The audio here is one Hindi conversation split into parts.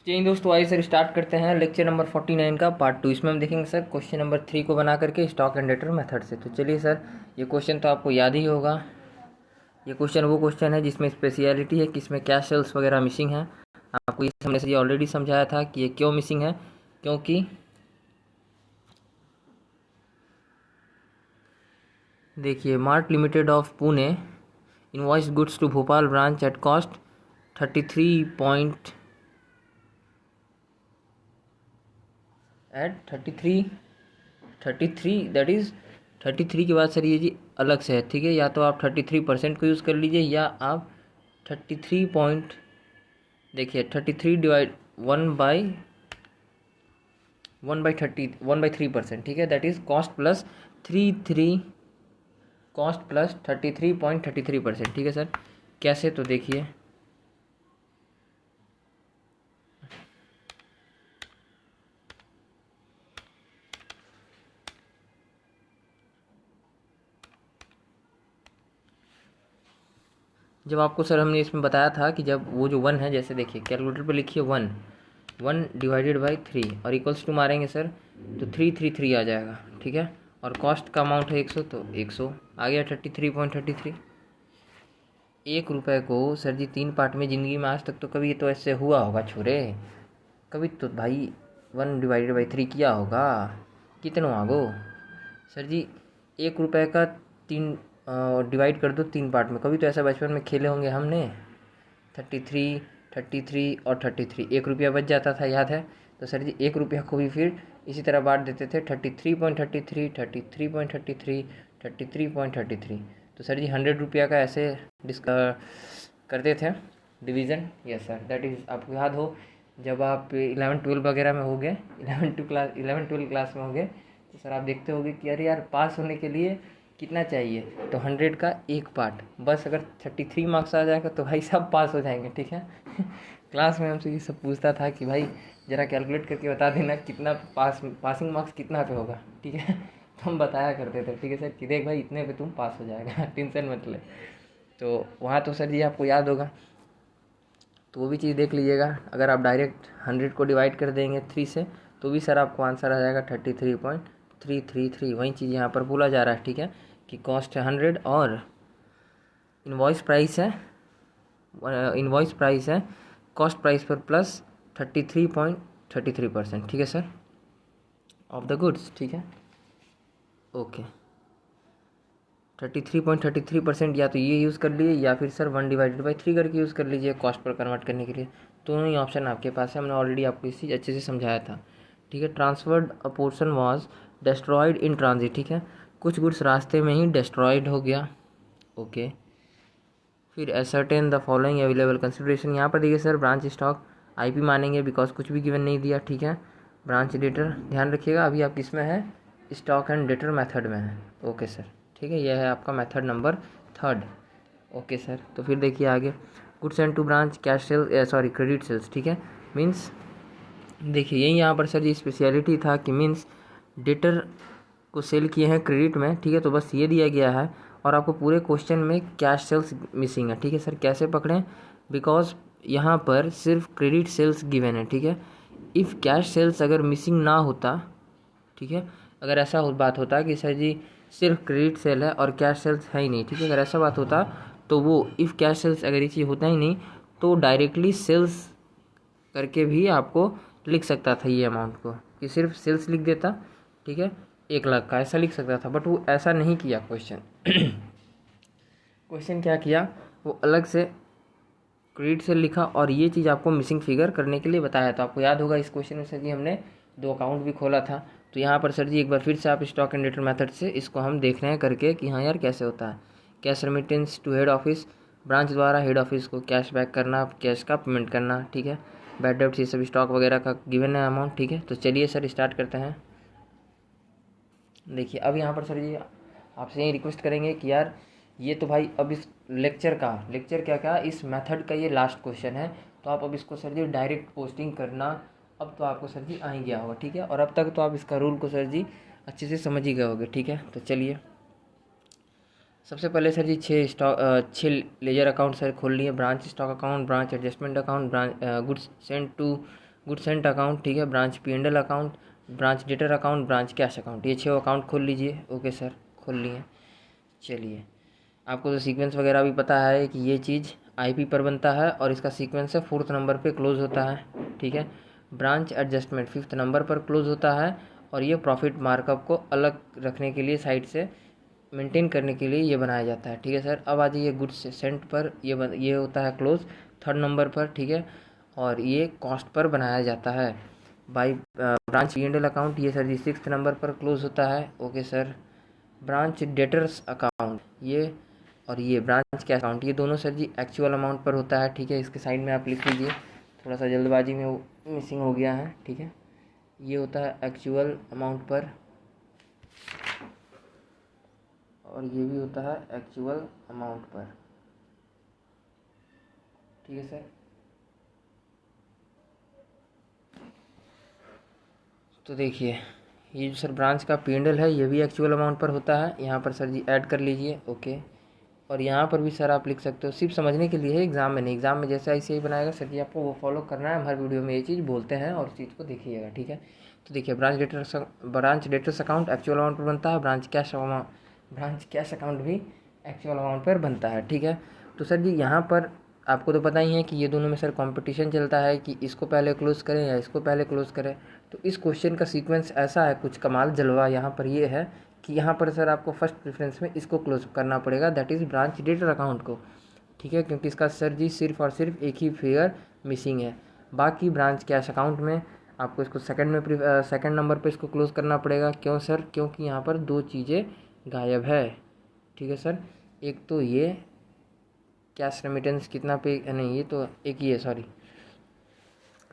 चलिए दोस्तों, आइए सर स्टार्ट करते हैं लेक्चर नंबर 49 का पार्ट 2। इसमें हम देखेंगे सर क्वेश्चन नंबर 3 को बना करके स्टॉक एंड डेटर मेथड से। तो चलिए सर, ये क्वेश्चन तो आपको याद ही होगा। ये क्वेश्चन वो क्वेश्चन है जिसमें स्पेशलिटी है कि इसमें क्या सेल्स वगैरह मिसिंग है। आपको ये हमने सर ये ऑलरेडी समझाया था कि ये क्यों मिसिंग है, क्योंकि देखिए mart limited of Pune invoice goods to Bhopal branch at cost 33 that is 33 के बाद सर ये जी अलग से है, ठीक है। या तो आप 33% को यूज़ कर लीजिए या आप 33 पॉइंट, देखिए 33 डिवाइड 1/3%, ठीक है। दैट इज़ कॉस्ट प्लस 33.33%, ठीक है सर। कैसे, तो देखिए जब आपको सर हमने इसमें बताया था कि जब वो जो 1 है, जैसे देखिए कैलकुलेटर पे लिखिए 1 डिवाइडेड बाई 3 और इक्वल्स टू मारेंगे सर तो 333 आ जाएगा, ठीक है। और कॉस्ट का अमाउंट है 100, तो 100 आ गया 33.33। 1 रुपये को सर जी 3 पार्ट में ज़िंदगी में आज तक तो कभी तो ऐसे हुआ होगा छोरे, कभी तो भाई 1/3 किया होगा। कितना आगो सर जी, 1 रुपये का 3 डिवाइड कर दो 3 पार्ट में। कभी तो ऐसा बचपन में खेले होंगे हमने। 33 और 33, 1 रुपया बच जाता था, याद है। तो सर जी 1 रुपया को भी फिर इसी तरह बांट देते थे 33.33, 33.33, 33.33। तो सर जी 100 रुपया का ऐसे करते थे division. Yes sir, that is आपको याद हो जब आप 11-12 वगैरह में हो गए, 11-12 क्लास में हो गए, तो सर आप देखते होगे कि अरे यार पास होने के लिए कितना चाहिए, तो 100 का 1 पार्ट, बस अगर 33 मार्क्स आ जाएगा तो भाई सब पास हो जाएंगे, ठीक है। क्लास में हमसे ये सब पूछता था कि भाई ज़रा कैलकुलेट करके बता देना कितना पासिंग मार्क्स कितना पे होगा, ठीक है। तो हम बताया करते थे, ठीक है सर, कि देख भाई इतने पे तुम पास हो जाएगा, टेंशन मत ले। तो वहाँ तो सर जी आपको याद होगा, तो वो भी चीज़ देख लीजिएगा। अगर आप डायरेक्ट 100 को डिवाइड कर देंगे 3 से तो भी सर आपको आंसर आ जाएगा 33.333। वही चीज़ यहाँ पर बोला जा रहा है, ठीक है, कि कॉस्ट है 100 और इनवॉइस प्राइस है कॉस्ट प्राइस पर प्लस 33.33%, ठीक है सर, ऑफ द गुड्स, ठीक है। ओके 33.33% या तो ये यूज़ कर लीजिए या फिर सर 1/3 करके यूज़ कर लीजिए कॉस्ट पर कन्वर्ट करने के लिए। दोनों ही ऑप्शन आपके पास है, हमने ऑलरेडी आपको इस चीज़ अच्छे से समझाया था, ठीक है। Transferred a portion was destroyed in transit, ठीक है, कुछ गुड्स रास्ते में ही डिस्ट्रॉयड हो गया। ओके फिर ascertain the following available consideration. यहाँ पर देखिए सर ब्रांच स्टॉक आईपी मानेंगे बिकॉज कुछ भी गिवन नहीं दिया, ठीक है। ब्रांच डेटर ध्यान रखिएगा, अभी आप किस में है, स्टॉक एंड डेटर मेथड में है। ओके सर, ठीक है, यह है आपका मेथड नंबर 3। ओके सर, तो फिर देखिए आगे, goods and to branch cash sale credit sales, ठीक है। मीन्स देखिए यही यहाँ पर सर जी स्पेशलिटी था कि मीन्स डेटर को सेल किए हैं क्रेडिट में, ठीक है। तो बस ये दिया गया है और आपको पूरे क्वेश्चन में कैश सेल्स मिसिंग है, ठीक है सर। कैसे पकड़ें, बिकॉज यहाँ पर सिर्फ क्रेडिट सेल्स गिवन है, ठीक है। इफ़ कैश सेल्स अगर मिसिंग ना होता, ठीक है, अगर ऐसा बात होता कि सर जी सिर्फ क्रेडिट सेल है और कैश सेल्स है ही नहीं, ठीक है, अगर ऐसा बात होता तो वो इफ़ कैश सेल्स अगर ये चीज़ होता ही नहीं तो डायरेक्टली सेल्स करके भी आपको लिख सकता था ये अमाउंट को, कि सिर्फ सेल्स लिख देता, ठीक है, 1 लाख का ऐसा लिख सकता था, बट वो ऐसा नहीं किया क्वेश्चन। क्वेश्चन क्या किया, वो अलग से क्रेडिट से लिखा और ये चीज़ आपको मिसिंग फिगर करने के लिए बताया था। आपको याद होगा इस क्वेश्चन में सर जी हमने 2 अकाउंट भी खोला था। तो यहाँ पर सर जी एक बार फिर से आप स्टॉक एंड डेटर मेथड से इसको हम देख रहे हैं करके कि हाँ यार कैसे होता है। Cash remittance to head office, branch द्वारा हेड ऑफिस को कैश बैक करना, कैश का पेमेंट करना, ठीक है। बैड डेब्ट्स ये सब स्टॉक वगैरह का गिवन है अमाउंट, ठीक है। तो चलिए सर स्टार्ट करते हैं। देखिए अब यहाँ पर सर जी आपसे यही रिक्वेस्ट करेंगे कि यार ये तो भाई अब इस लेक्चर क्या इस मेथड का ये लास्ट क्वेश्चन है, तो आप अब इसको सर जी डायरेक्ट पोस्टिंग करना अब तो आपको सर जी आ ही गया होगा, ठीक है। और अब तक तो आप इसका रूल को सर जी अच्छे से समझ ही गए होंगे, ठीक है। तो चलिए सबसे पहले sir ji 6 ledger account sir खोल लिए। Branch stock account, branch adjustment account, branch goods send to good sent account, ठीक है, branch P&L account, branch debtor account, branch cash account, ये 6 अकाउंट खोल लीजिए। ओके सर, खोल लिए। चलिए, आपको तो सीक्वेंस वगैरह भी पता है कि ये चीज़ आईपी पर बनता है और इसका सीक्वेंस है 4th नंबर पे क्लोज होता है, ठीक है। ब्रांच एडजस्टमेंट 5th नंबर पर क्लोज होता है और ये प्रॉफिट मार्कअप को अलग रखने के लिए साइड से मेंटेन करने के लिए ये बनाया जाता है, ठीक है सर। अब आ जाइए गुड सेंट पर, ये होता है क्लोज 3rd नंबर पर, ठीक है, और ये कॉस्ट पर बनाया जाता है। बाई ब्रांच P&L अकाउंट, ये सर जी 6th नंबर पर क्लोज होता है। Okay sir. Branch debtors account, ये और ये ब्रांच कैश अकाउंट, ये दोनों सर जी एक्चुअल अमाउंट पर होता है, ठीक है। इसके साइड में आप लिख लीजिए, थोड़ा सा जल्दबाजी में वो मिसिंग हो गया है, ठीक है। ये होता है एक्चुअल अमाउंट पर और ये भी होता है एक्चुअल अमाउंट पर, ठीक है सर। तो देखिए, ये जो सर ब्रांच का P&L है ये भी एक्चुअल अमाउंट पर होता है, यहाँ पर सर जी ऐड कर लीजिए। ओके, और यहाँ पर भी सर आप लिख सकते हो, सिर्फ समझने के लिए है, एग्जाम में नहीं। एग्जाम में जैसे ऐसे ही बनाएगा सर जी, आपको वो फॉलो करना है। हम हर वीडियो में ये चीज़ बोलते हैं और उस चीज़ को देखिएगा, ठीक है। तो देखिए, branch debtors account actual amount पर बनता है, ब्रांच कैश अकाउंट भी एक्चुअल अमाउंट पर बनता है, ठीक है। तो सर जी यहाँ पर आपको तो पता ही है कि ये दोनों में सर कंपटीशन चलता है कि इसको पहले क्लोज करें या इसको पहले क्लोज करें। तो इस क्वेश्चन का सीक्वेंस ऐसा है, कुछ कमाल जलवा यहाँ पर ये है कि यहाँ पर सर आपको फर्स्ट प्रेफरेंस में इसको क्लोज करना पड़ेगा, that is branch debtor account को, ठीक है, क्योंकि इसका सर जी सिर्फ और सिर्फ एक ही फिगर मिसिंग है। बाकी ब्रांच कैश अकाउंट में आपको इसको सेकंड नंबर पे इसको क्लोज करना पड़ेगा। क्यों सर? क्योंकि यहाँ पर 2 चीज़ें गायब है, ठीक है सर। एक तो ये कैश रेमिटेंस कितना पे, नहीं ये तो एक ही है, सॉरी,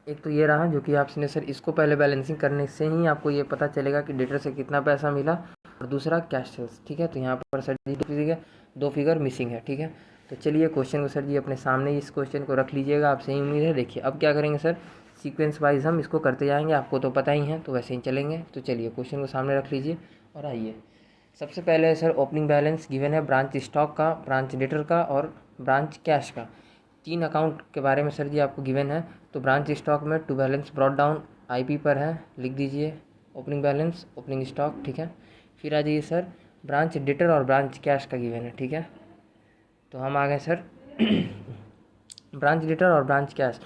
एक तो ये रहा जो कि आपने सर इसको पहले बैलेंसिंग करने से ही आपको ये पता चलेगा कि डेटर से कितना पैसा मिला, और दूसरा कैश सेल्स, ठीक है। तो यहाँ पर सर जी 2 फिगर मिसिंग है, ठीक है। तो चलिए क्वेश्चन को सर जी अपने सामने इस क्वेश्चन को रख लीजिएगा, आपसे ही उम्मीद है। देखिए अब क्या करेंगे सर, सीक्वेंस वाइज हम इसको करते जाएंगे, आपको तो पता ही है, तो वैसे ही चलेंगे। तो चलिए क्वेश्चन को सामने रख लीजिए और आइए। सबसे पहले सर ओपनिंग बैलेंस गिवन है ब्रांच स्टॉक का, ब्रांच डेटर का और ब्रांच कैश का। 3 अकाउंट के बारे में सर जी आपको गिवन है। तो ब्रांच स्टॉक में to balance brought down IP पर है, लिख दीजिए ओपनिंग बैलेंस ओपनिंग स्टॉक, ठीक है। फिर आ जाइए सर ब्रांच डेटर और ब्रांच कैश का गिवन है, ठीक है। तो हम आ गए सर ब्रांच डेटर और branch cash.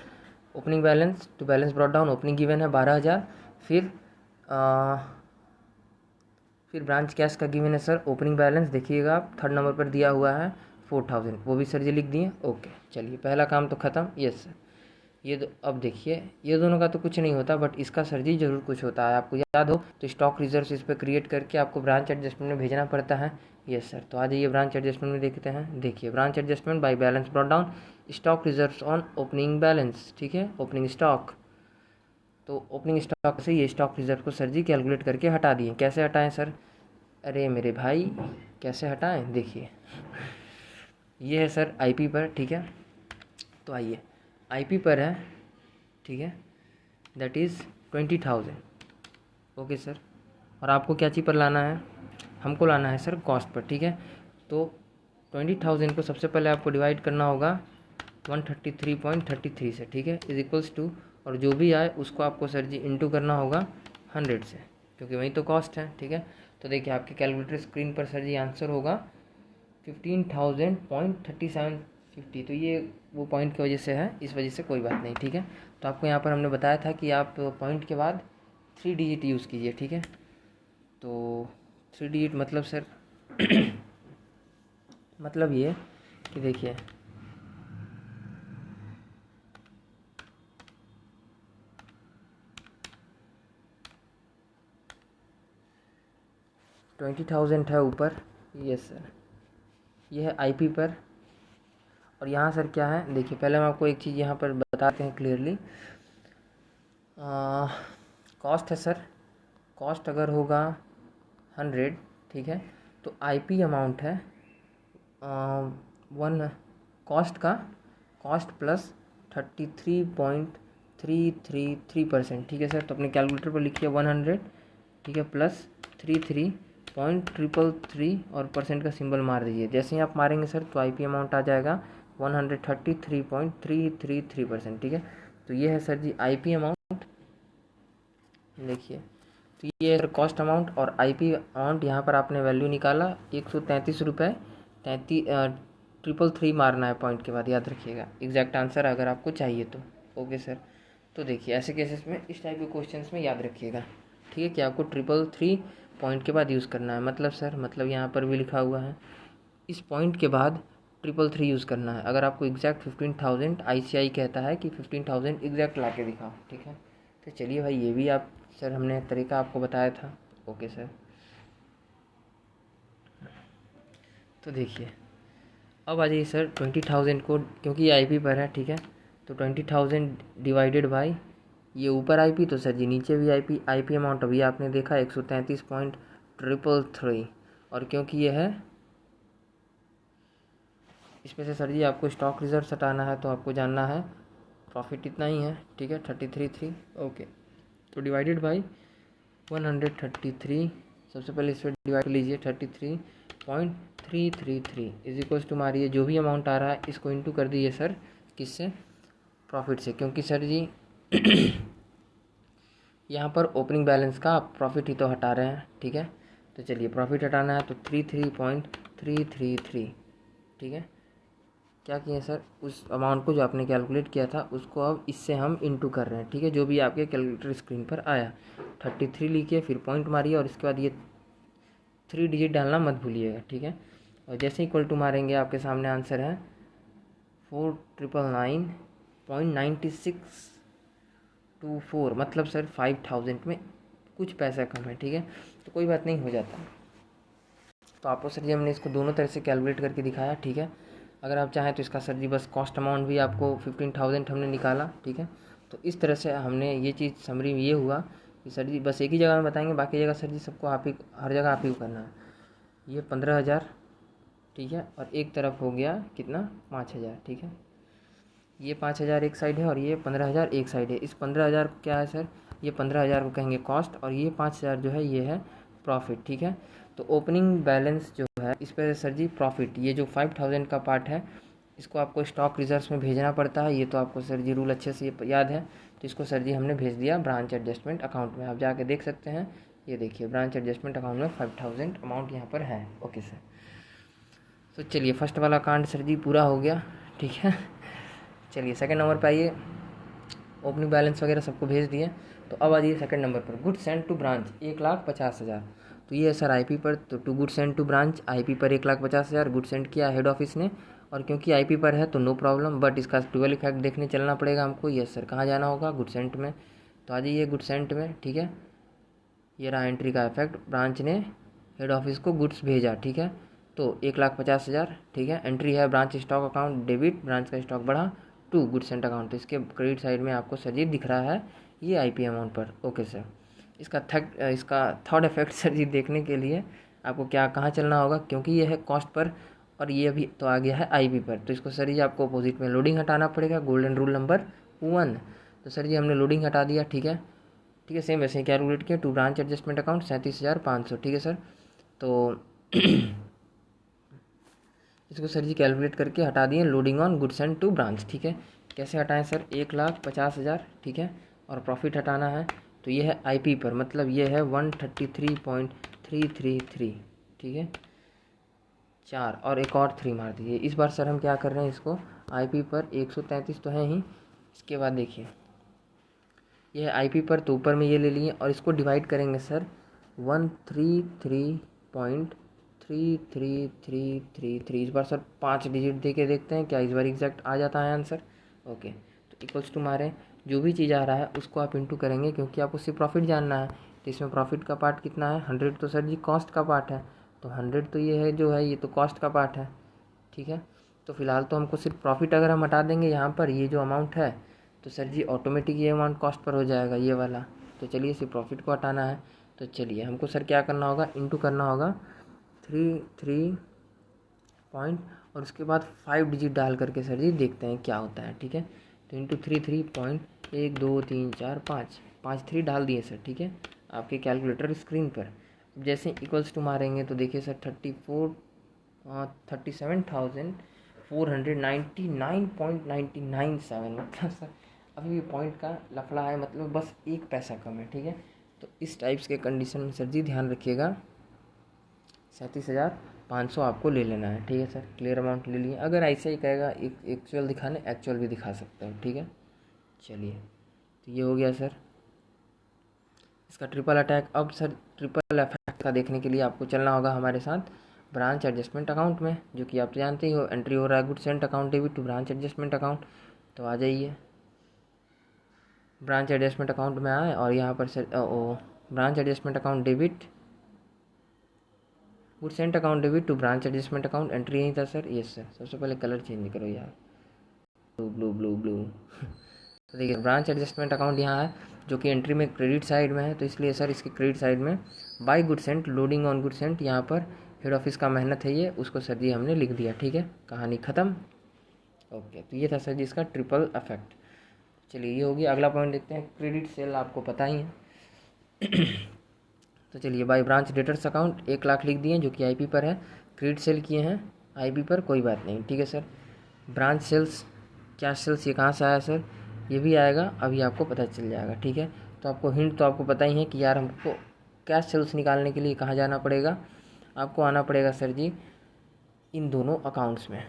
Opening balance to balance brought down opening given है 12,000। फिर ब्रांच कैश का गिवन है सर ओपनिंग बैलेंस, देखिएगा आप 3rd नंबर पर दिया हुआ है 4,000, वो भी सर जी लिख दिए। ओके, चलिए पहला काम तो ख़त्म। यस सर, ये अब देखिए ये दोनों का तो कुछ नहीं होता, बट इसका सर जी ज़रूर कुछ होता है। आपको याद हो तो स्टॉक रिजर्व इस पर क्रिएट करके आपको ब्रांच एडजस्टमेंट में भेजना पड़ता है। यस सर, तो आ जाइए ब्रांच एडजस्टमेंट में देखते हैं। देखिए branch adjustment by balance brought down stock reserve on opening balance, ठीक है, ओपनिंग स्टॉक। तो ओपनिंग स्टॉक से ये स्टॉक रिजर्व को सर जी कैलकुलेट करके हटा दिए। कैसे हटाएं सर? अरे मेरे भाई कैसे हटाएं, देखिए ये है सर आईपी पर, ठीक है। तो आइए आईपी पर है, ठीक है, दैट इज़ 20,000। ओके सर, और आपको क्या चीज़ पर लाना है? हमको लाना है सर कॉस्ट पर, ठीक है। तो 20,000 को सबसे पहले आपको डिवाइड करना होगा 133.33 से, ठीक है, इज इक्वल्स टू, और जो भी आए उसको आपको सर जी इंटू करना होगा 100 से, क्योंकि वही तो कॉस्ट है, ठीक है। तो देखिए आपके कैलकुलेटर स्क्रीन पर सर जी आंसर होगा 15,000.3750। तो ये वो पॉइंट की वजह से है, इस वजह से कोई बात नहीं, ठीक है। तो आपको यहाँ पर हमने बताया था कि आप पॉइंट के बाद 3 डिजिट यूज़ कीजिए, ठीक है। तो 3 डिजिट मतलब सर मतलब ये कि देखिए 20,000 है ऊपर, यस सर, ये है आईपी पर। और यहाँ सर क्या है, देखिए पहले हम आपको एक चीज़ यहाँ पर बताते हैं क्लियरली। कॉस्ट है सर, कॉस्ट अगर होगा 100, ठीक है, तो आईपी अमाउंट है 1 कॉस्ट का, कॉस्ट प्लस 33.333%, ठीक है सर। तो अपने कैलकुलेटर पर लिखिए 100, ठीक है, प्लस 33.333 और परसेंट का सिंबल मार दीजिए। जैसे ही आप मारेंगे सर तो आईपी अमाउंट आ जाएगा 133.333%, ठीक है। तो ये है सर जी आईपी अमाउंट, देखिए, तो ये कॉस्ट अमाउंट और आईपी अमाउंट, यहाँ पर आपने वैल्यू निकाला 133 रुपये 33 मारना है पॉइंट के बाद, याद रखिएगा एग्जैक्ट आंसर अगर आपको चाहिए तो। ओके सर, तो देखिए ऐसे केसेस में इस टाइप के क्वेश्चंस में याद रखिएगा, ठीक है, कि आपको 333 पॉइंट के बाद यूज़ करना है। मतलब सर, मतलब यहाँ पर भी लिखा हुआ है इस पॉइंट के बाद 333 यूज़ करना है। अगर आपको एग्जैक्ट 15,000 ICI कहता है कि 15,000 एग्जैक्ट ला के दिखाओ, ठीक है। तो चलिए भाई, ये भी आप सर हमने तरीका आपको बताया था। ओके सर, तो देखिए अब आ जाइए सर 20,000 को, क्योंकि ये आईपी पर है, ठीक है, तो 20,000 डिवाइडेड बाई ये ऊपर आईपी, तो सर जी नीचे भी आईपी। आईपी अमाउंट अभी आपने देखा 133.333, और क्योंकि ये है इसमें से सर जी आपको स्टॉक रिजर्व हटाना है, तो आपको जानना है प्रॉफिट इतना ही है, ठीक है, 33.3। ओके, तो डिवाइडेड बाई 133, सबसे पहले इस पर डिवाइड कर लीजिए 33.333 इज इक्वल्स टू, मारिए जो भी अमाउंट आ रहा है इसको इंटू कर दीजिए सर किससे, प्रॉफिट से, क्योंकि सर जी यहाँ पर ओपनिंग बैलेंस का आप प्रॉफिट ही तो हटा रहे हैं, ठीक है। तो चलिए प्रॉफिट हटाना है, तो 33.333, ठीक है। क्या किए सर, उस अमाउंट को जो आपने कैलकुलेट किया था उसको अब इससे हम इंटू कर रहे हैं, ठीक है, जो भी आपके कैलकुलेटर स्क्रीन पर आया 33 लिखिए, फिर पॉइंट मारिए और इसके बाद ये 3 डिजिट डालना मत भूलिएगा, ठीक है। और जैसे इक्वल टू मारेंगे आपके सामने आंसर है 4,999.9624, मतलब सर 5,000 में कुछ पैसा कम है, ठीक है, तो कोई बात नहीं, हो जाता। तो आपको सर जी हमने इसको दोनों तरह से कैलकुलेट करके दिखाया, ठीक है। अगर आप चाहें तो इसका सर जी बस कॉस्ट अमाउंट भी आपको 15,000 हमने निकाला, ठीक है। तो इस तरह से हमने ये चीज़ समरी में ये हुआ कि सर जी बस एक ही जगह में बताएंगे, बाकी जगह सर जी सबको आप ही, हर जगह आप ही को करना है। ये 15,000, ठीक है, और एक तरफ हो गया कितना 5,000, ठीक है। ये 5,000 एक साइड है और ये 15,000 एक साइड है। इस 15,000 को क्या है सर, ये 15,000 को कहेंगे कॉस्ट, और ये 5,000 जो है ये है प्रॉफिट, ठीक है। तो ओपनिंग बैलेंस जो है इस पर सर जी प्रॉफिट, ये जो 5,000 का पार्ट है इसको आपको स्टॉक रिजर्व्स में भेजना पड़ता है, ये तो आपको सर जी रूल अच्छे से याद है। तो इसको सर जी हमने भेज दिया ब्रांच एडजस्टमेंट अकाउंट में, आप जाके देख सकते हैं, ये देखिए ब्रांच एडजस्टमेंट अकाउंट में 5,000 अमाउंट यहाँ पर है। ओके सर, तो चलिए फर्स्ट वाला कांड सर जी पूरा हो गया, ठीक है। चलिए सेकंड नंबर पे आइए, ओपनिंग बैलेंस वगैरह सबको भेज दिए। तो अब आ जाइए सेकंड नंबर पर, गुड्स सेंड टू ब्रांच 1,50,000। तो ये है सर आईपी पर, तो to goods send to branch IP पर 1,50,000 गुड सेंड किया हेड ऑफिस ने, और क्योंकि आईपी पर है तो नो प्रॉब्लम, बट इसका डुअल इफेक्ट देखने चलना पड़ेगा हमको। यस सर, कहाँ जाना होगा, गुड सेंट में। तो आ जाइए गुड सेंट में, ठीक है। ये रहा एंट्री का इफेक्ट, ब्रांच ने हेड ऑफिस को गुड्स भेजा, ठीक है। तो 1,50,000, ठीक है। एंट्री है branch stock account debit, branch का स्टॉक बढ़ा टू गुड सेंट अकाउंट, तो इसके क्रेडिट साइड में आपको सर जी दिख रहा है ये आईपी अमाउंट पर। ओके सर, इसका थर्ड इफेक्ट सर जी देखने के लिए आपको क्या कहाँ चलना होगा, क्योंकि ये है कॉस्ट पर और ये अभी तो आ गया है आईपी पर, तो इसको सर जी आपको अपोजिट में लोडिंग हटाना पड़ेगा, गोल्डन रूल नंबर 1। तो सर जी हमने लोडिंग हटा दिया, ठीक है, ठीक है। सेम वैसे ही कैलकुलेट किया, टू ब्रांच एडजस्टमेंट अकाउंट 37,500, ठीक है सर। तो इसको सर जी कैलकुलेट करके हटा दिए loading on goods and to branch, ठीक है। कैसे हटाएं सर, 1,50,000, ठीक है, और प्रॉफिट हटाना है, तो ये है आईपी पर, मतलब ये है 133.333, ठीक है। 4 और एक और 3 मार दीजिए। इस बार सर हम क्या कर रहे हैं, इसको आईपी पर 133 तो है ही, इसके बाद देखिए ये है आईपी पर, तो ऊपर में ये ले लिए और इसको डिवाइड करेंगे सर 133.33333। इस बार सर 5 डिजिट दे के देखते हैं क्या इस बार एग्जैक्ट आ जाता है आंसर। ओके, तो इक्वल्स टू मारें, जो भी चीज़ आ रहा है उसको आप इंटू करेंगे, क्योंकि आपको सिर्फ प्रॉफिट जानना है। तो इसमें प्रॉफिट का पार्ट कितना है 100, तो सर जी कॉस्ट का पार्ट है, तो 100 तो ये है जो है ये तो कॉस्ट का पार्ट है, ठीक है। तो फिलहाल तो हमको सिर्फ प्रॉफिट अगर हम हटा देंगे यहाँ पर ये जो अमाउंट है, तो सर जी ऑटोमेटिक ये अमाउंट कॉस्ट पर हो जाएगा ये वाला। तो चलिए सिर्फ प्रॉफिट को हटाना है, तो चलिए हमको सर क्या करना होगा, इंटू करना होगा 3 पॉइंट और उसके बाद 5 डिजिट डाल करके सर जी देखते हैं क्या होता है, ठीक है। तो इंटू 3 5 3 डाल दिए सर, ठीक है, आपके कैलकुलेटर स्क्रीन पर। अब जैसे इक्वल्स टू मारेंगे तो देखिए सर 37,499.997, मतलब सर अभी भी पॉइंट का लफड़ा है, मतलब बस 1 पैसा कम है, ठीक है। तो इस टाइप्स के कंडीशन में सर जी ध्यान रखिएगा 37,500 आपको ले लेना है, ठीक है सर। क्लियर अमाउंट ले लिए। अगर ऐसे ही कहेगा एक्चुअल दिखाने, एक्चुअल भी दिखा सकते हो, ठीक है। चलिए, तो ये हो गया सर इसका ट्रिपल अटैक। अब सर ट्रिपल अटैक का देखने के लिए आपको चलना होगा हमारे साथ ब्रांच एडजस्टमेंट अकाउंट में, जो कि आप जानते ही हो एंट्री हो रहा है good sent account debit to branch adjustment account. तो आ जाइए, ब्रांच एडजस्टमेंट अकाउंट में आए और यहाँ पर sir branch adjustment account debit good sent account debit to branch adjustment account, entry यही था सर। यस सर, सबसे पहले कलर चेंज करो यार, ब्लू ब्लू ब्लू ब्लू। तो देखिए ब्रांच एडजस्टमेंट अकाउंट यहाँ है, जो कि एंट्री में क्रेडिट साइड में है, तो इसलिए सर इसके क्रेडिट साइड में by good sent loading on good sent, यहाँ पर हेड ऑफिस का मेहनत है ये, उसको सर जी हमने लिख दिया, ठीक है। कहानी ख़त्म। ओके, तो ये था सर जी इसका ट्रिपल अफेक्ट। चलिए, ये हो गया। अगला पॉइंट देखते हैं, क्रेडिट सेल आपको पता ही है। तो चलिए, बाई ब्रांच डेटर्स अकाउंट 1,00,000 लिख दिए, जो कि आईपी पर है। क्रेडिट सेल किए हैं आईपी पर, कोई बात नहीं, ठीक है sir. Branch sales, cash sales, ये कहाँ से आया सर? ये भी आएगा, अभी आपको पता चल जाएगा, ठीक है। तो आपको हिंट तो आपको पता ही है कि यार हमको कैश सेल्स निकालने के लिए कहाँ जाना पड़ेगा, आपको आना पड़ेगा सर जी इन दोनों अकाउंट्स में,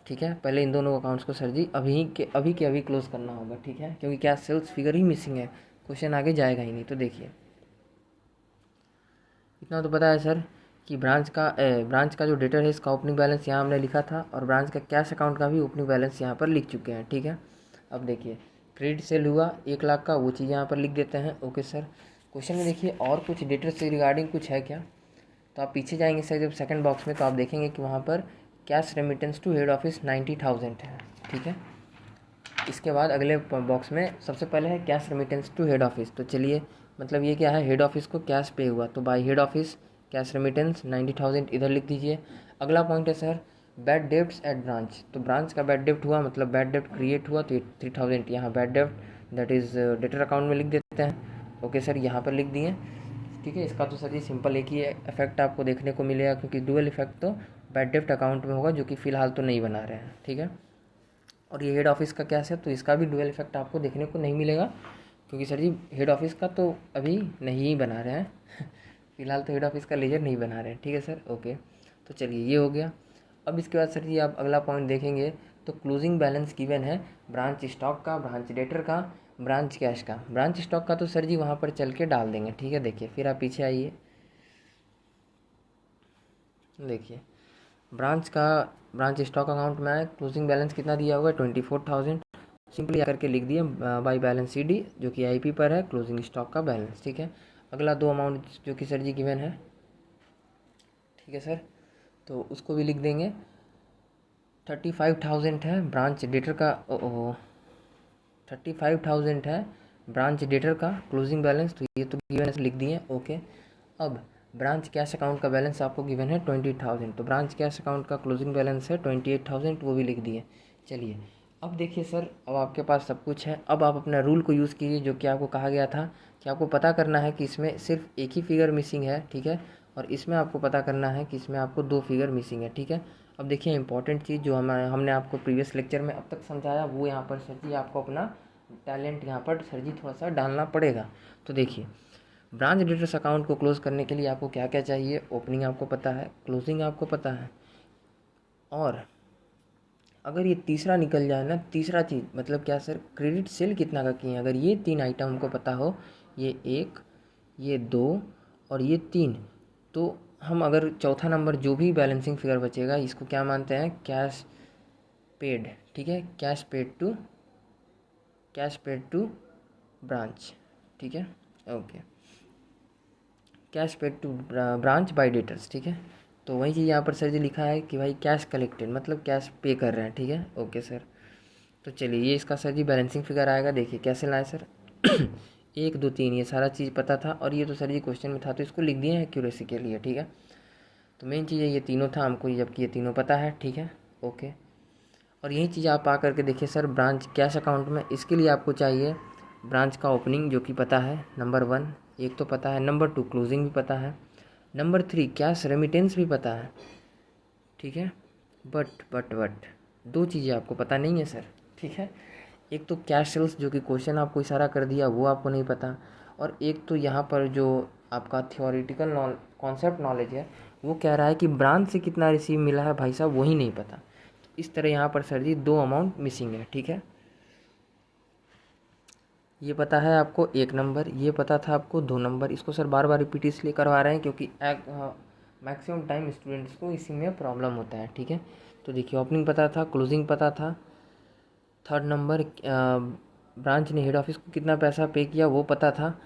ठीक है। पहले इन दोनों अकाउंट्स को सर जी अभी के अभी क्लोज करना होगा, ठीक है, क्योंकि कैश सेल्स फिगर ही मिसिंग है, क्वेश्चन आगे जाएगा ही नहीं। तो देखिए, इतना तो पता है सर कि ब्रांच का जो डेटर है इसका ओपनिंग बैलेंस यहाँ हमने लिखा था, और ब्रांच का कैश अकाउंट का भी ओपनिंग बैलेंस यहाँ पर लिख चुके हैं, ठीक है। अब देखिए, क्रेडिट सेल हुआ 1,00,000 का, वो चीज़ यहाँ पर लिख देते हैं। ओके सर, क्वेश्चन में देखिए और कुछ डेटर से रिगार्डिंग कुछ है क्या? तो आप पीछे जाएंगे सर जब सेकंड बॉक्स में, तो आप देखेंगे कि वहाँ पर cash remittance to head office 90,000 है, ठीक है। इसके बाद अगले बॉक्स में सबसे पहले है cash remittance to head office. तो चलिए, मतलब ये क्या है, हेड ऑफिस को कैश पे हुआ, तो bye head office cash remittance 90,000 इधर लिख दीजिए। अगला पॉइंट है sir bad debts at branch. तो ब्रांच का बैड डेब्ट हुआ, मतलब बैड डेब्ट क्रिएट हुआ, तो 3,000 यहाँ बैड डेब्ट दैट इज़ डेटर अकाउंट में लिख देते हैं। ओके सर, यहाँ पर लिख दिए, ठीक है। इसका तो सर ये सिंपल एक ही इफेक्ट आपको देखने को मिलेगा, क्योंकि डुअल इफेक्ट तो बैड डेब्ट अकाउंट में होगा, जो कि फ़िलहाल तो नहीं बना रहे हैं, ठीक है। और ये हेड ऑफिस का कैश है, तो इसका भी डुअल इफेक्ट आपको देखने को नहीं मिलेगा, क्योंकि सर जी हेड ऑफिस का तो अभी नहीं बना रहे हैं। फिलहाल तो हेड ऑफिस का लेजर नहीं बना रहे हैं, ठीक है सर। ओके, तो चलिए ये हो गया। अब इसके बाद सर जी आप अगला पॉइंट देखेंगे, तो क्लोजिंग बैलेंस गिवन है ब्रांच स्टॉक का, ब्रांच डेटर का, ब्रांच कैश का। ब्रांच स्टॉक का तो सर जी वहाँ पर चल के डाल देंगे, ठीक है। देखिए, फिर आप पीछे आइए, देखिए ब्रांच स्टॉक अकाउंट में आए, क्लोजिंग बैलेंस कितना दिया हुआ है 24,000, सिंपली करके लिख दिए बाई बैलेंस CD, जो कि आईपी पर है, क्लोजिंग स्टॉक का बैलेंस, ठीक है। अगला दो अमाउंट जो कि सर जी गिवन है, ठीक है सर, तो उसको भी लिख देंगे। 35,000 है ब्रांच डेटर का, 35,000 है ब्रांच डेटर का क्लोजिंग बैलेंस, तो ये तो गिवन है, लिख दिए। ओके, अब ब्रांच कैश अकाउंट का बैलेंस आपको गिवन है 20,000, तो ब्रांच कैश अकाउंट का क्लोजिंग बैलेंस है 28,000, वो भी लिख दिए। चलिए, अब देखिए सर, अब आपके पास सब कुछ है। अब आप अपना रूल को यूज़ कीजिए, जो कि आपको कहा गया था कि आपको पता करना है कि इसमें सिर्फ एक ही फिगर मिसिंग है, ठीक है, और इसमें आपको पता करना है कि इसमें आपको 2 फिगर मिसिंग है, ठीक है। अब देखिए, इंपॉर्टेंट चीज़ जो हमने आपको प्रीवियस लेक्चर में अब तक समझाया, वो यहाँ पर सर जी आपको अपना टैलेंट यहाँ पर सर जी थोड़ा सा डालना पड़ेगा। तो देखिए, ब्रांच डेटर्स अकाउंट को क्लोज करने के लिए आपको क्या क्या चाहिए, ओपनिंग आपको पता है, क्लोजिंग आपको पता है, और अगर ये तीसरा निकल जाए ना, तीसरा चीज़ मतलब क्या सर, क्रेडिट सेल कितना का किए, अगर ये 3 आइटम हमको पता हो, ये 1, ये 2 और ये 3, तो हम अगर चौथा नंबर जो भी बैलेंसिंग फिगर बचेगा, इसको क्या मानते हैं, कैश पेड, ठीक है, कैश पेड टू ब्रांच, ठीक है। Okay, cash paid to branch by debtors, ठीक है। तो वही चीज़ यहाँ पर सर जी लिखा है कि भाई कैश कलेक्टेड, मतलब कैश पे कर रहे हैं, ठीक है। ओके सर, तो चलिए ये इसका सर जी बैलेंसिंग फिगर आएगा। देखिए कैसे लाए सर, 1 2 3, ये सारा चीज़ पता था, और ये तो सर जी क्वेश्चन में था, तो इसको लिख दिए हैं एक्यूरेसी के लिए, ठीक है। तो मेन चीज़ है ये तीनों था हमको, जबकि ये तीनों पता है, ठीक है। ओके, और यही चीज़ आप आ करके देखिए सर, ब्रांच कैश अकाउंट में, इसके लिए आपको चाहिए ब्रांच का ओपनिंग, जो कि पता है, नंबर 1 एक तो पता है, नंबर 2 क्लोजिंग भी पता है, नंबर 3 कैश रेमिटेंस भी पता है, ठीक है। बट 2 चीज़ें आपको पता नहीं है सर, ठीक है। एक तो कैश सेल्स, जो कि क्वेश्चन आपको इशारा कर दिया, वो आपको नहीं पता, और एक तो यहाँ पर जो आपका थियोरेटिकल कॉन्सेप्ट नॉलेज है वो कह रहा है कि ब्रांच से कितना रिसीव मिला है भाई साहब वही नहीं पता। तो इस तरह यहाँ पर सर जी 2 अमाउंट मिसिंग है, ठीक है। ये पता है आपको 1 नंबर, ये पता था आपको 2 नंबर। इसको सर बार बार रिपीट इसलिए करवा रहे हैं क्योंकि मैक्सिमम टाइम स्टूडेंट्स को इसी में प्रॉब्लम होता है, ठीक है। तो देखिए ओपनिंग पता था, क्लोजिंग पता था, 3rd नंबर ब्रांच ने हेड ऑफिस को कितना पैसा पे किया वो पता था,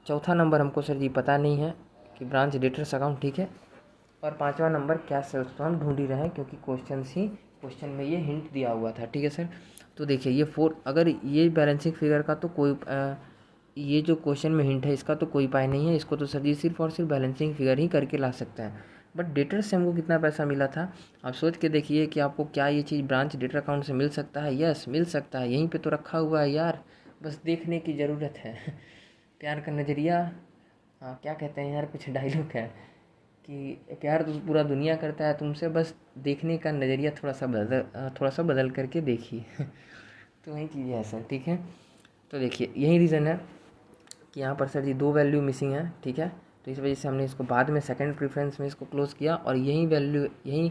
4था नंबर हमको सर जी पता नहीं है कि ब्रांच डेटर्स अकाउंट, ठीक है। और 5वां नंबर कैश सेल्स तो हम ढूंढ ही रहे हैं क्योंकि क्वेश्चन में ये हिंट दिया हुआ था, ठीक है सर। तो देखिए ये 4 अगर ये बैलेंसिंग फिगर का तो कोई ये जो क्वेश्चन में हिंट है इसका तो कोई उपाय नहीं है, इसको तो सर जी सिर्फ और सिर्फ बैलेंसिंग फिगर ही करके ला सकते हैं। बट डेटर से हमको कितना पैसा मिला था आप सोच के देखिए कि आपको क्या ये चीज़ ब्रांच डेटर अकाउंट से मिल सकता है। यस मिल सकता है, यहीं पे तो रखा हुआ है यार, बस देखने की ज़रूरत है। प्यार का नज़रिया, हाँ क्या कहते हैं यार, कुछ डायलॉग है कि प्यार तो पूरा दुनिया करता है तुमसे, बस देखने का नज़रिया थोड़ा सा बदल करके देखिए। तो वही चीज़ है सर, ठीक है। तो देखिए यही रीज़न है कि यहाँ पर सर जी 2 वैल्यू मिसिंग है, ठीक है। तो इस वजह से हमने इसको बाद में सेकंड प्रेफरेंस में इसको क्लोज़ किया और यही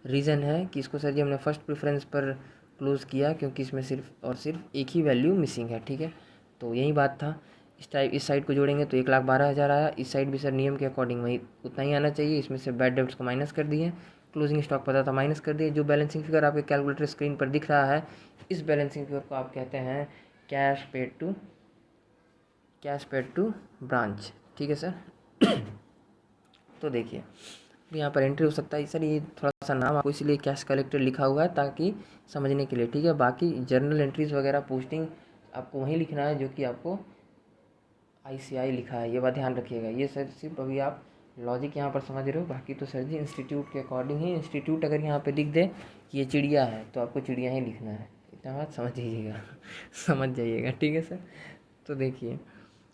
रीज़न है कि इसको सर जी हमने फर्स्ट प्रेफरेंस पर क्लोज़ किया क्योंकि इसमें सिर्फ और सिर्फ एक ही वैल्यू मिसिंग है, ठीक है। तो यही बात था। इस साइड को जोड़ेंगे तो 1,12,000 आया, इस साइड भी सर नियम के अकॉर्डिंग वही उतना ही आना चाहिए। इसमें से बैड डेब्ट्स को माइनस कर दिए, क्लोजिंग स्टॉक पता था माइनस कर दिए। जो बैलेंसिंग फिगर आपके कैलकुलेटर स्क्रीन पर दिख रहा है इस बैलेंसिंग फिगर को आप कहते हैं कैश पेड टू ब्रांच, ठीक है सर। तो देखिए यहाँ पर एंट्री हो सकता है सर, ये थोड़ा सा नाम आपको इसलिए कैश कलेक्टर लिखा हुआ है ताकि समझने के लिए, ठीक है। बाकी जर्नल एंट्रीज वगैरह पोस्टिंग आपको वहीं लिखना है जो कि आपको ICI लिखा है, ये बात ध्यान रखिएगा। ये सर सिर्फ अभी आप लॉजिक यहाँ पर समझ रहे हो, बाकी तो सर जी इंस्टीट्यूट के अकॉर्डिंग ही, इंस्टीट्यूट अगर यहाँ पे लिख दे कि ये चिड़िया है तो आपको चिड़िया ही लिखना है, इतना बात समझ लीजिएगा। समझ जाइएगा, ठीक है सर। तो देखिए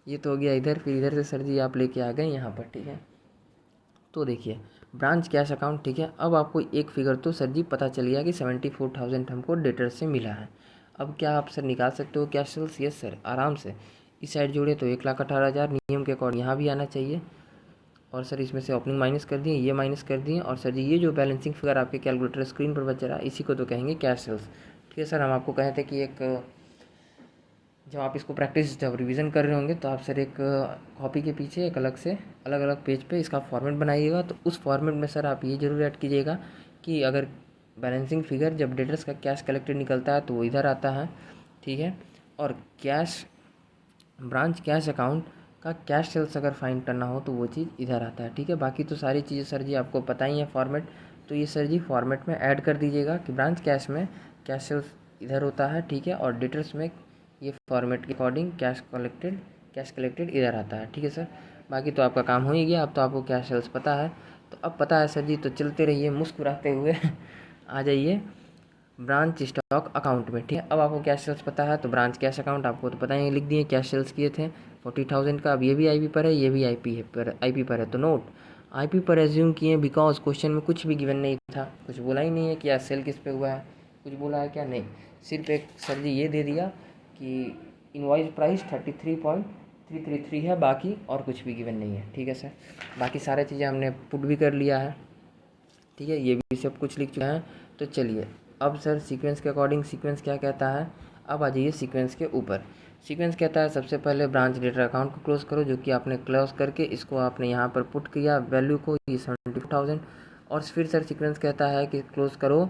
ये तो हो गया इधर, फिर इधर से सर जी आप लेके आ गए यहाँ पर, ठीक है। तो देखिए ब्रांच कैश अकाउंट, ठीक है। अब आपको एक फिगर तो सर जी पता चल गया कि 74,000 हमको डेटर से मिला है। अब क्या आप सर निकाल सकते हो कैश सेल्स? यस सर आराम से। इस साइड जोड़े तो 1,18,000 नियम के अकॉर्डिंग यहाँ भी आना चाहिए। और सर इसमें से ओपनिंग माइनस कर दिए, ये माइनस कर दिए, और सर जी ये जो बैलेंसिंग फिगर आपके कैलकुलेटर स्क्रीन पर बच रहा है इसी को तो कहेंगे कैश सेल्स, ठीक है सर। हम आपको कहे थे कि एक जब आप इसको प्रैक्टिस जब रिवीजन कर रहे होंगे तो आप सर एक कॉपी के पीछे एक अलग से अलग अलग पेज पे इसका फॉर्मेट बनाइएगा। तो उस फॉर्मेट में सर आप ये जरूर ऐड कीजिएगा कि अगर बैलेंसिंग फिगर जब डेटर्स का कैश कलेक्टेड निकलता है तो वो इधर आता है, ठीक है। और ब्रांच कैश अकाउंट का कैश सेल्स अगर फाइंड करना हो तो वो चीज़ इधर आता है, ठीक है। बाकी तो सारी चीज़ें सर जी आपको पता ही है फॉर्मेट, तो ये सर जी फॉर्मेट में ऐड कर दीजिएगा कि ब्रांच कैश में कैश सेल्स इधर होता है, ठीक है। और डेटर्स में ये फॉर्मेट के अकॉर्डिंग कैश कलेक्टेड इधर आता है, ठीक है सर। बाकी तो आपका काम हो ही गया, अब तो आपको कैश सेल्स पता है। तो अब पता है सर जी, तो चलते रहिए मुस्कुराते हुए आ जाइए ब्रांच स्टॉक अकाउंट में, ठीक है। अब आपको कैश सेल्स पता है तो ब्रांच कैश अकाउंट आपको तो पता ही लिख दिए, कैश सेल्स किए थे 40,000 का। अब ये भी IP पर है, ये भी IP पर है, तो नोट IP पर एज्यूम किए बिकॉज क्वेश्चन में कुछ भी गिवन नहीं था, कुछ बोला ही नहीं है कि यार सेल किस पे हुआ है, कुछ बोला है क्या? नहीं, सिर्फ एक सर जी ये दे दिया कि इनवॉइस प्राइस 33.333 है, बाकी और कुछ भी गिवन नहीं है, ठीक है सर। बाकी सारी चीज़ें हमने पुट भी कर लिया है, ठीक है। ये भी सब कुछ लिख चुके हैं। तो चलिए अब सर सीक्वेंस के अकॉर्डिंग सीक्वेंस क्या कहता है, अब आ जाइए सीक्वेंस के ऊपर। सीक्वेंस कहता है सबसे पहले ब्रांच डेटर अकाउंट को क्लोज करो, जो कि आपने क्लोज करके इसको आपने यहाँ पर पुट किया वैल्यू को, ये 74,000। और फिर सर सीक्वेंस कहता है कि क्लोज करो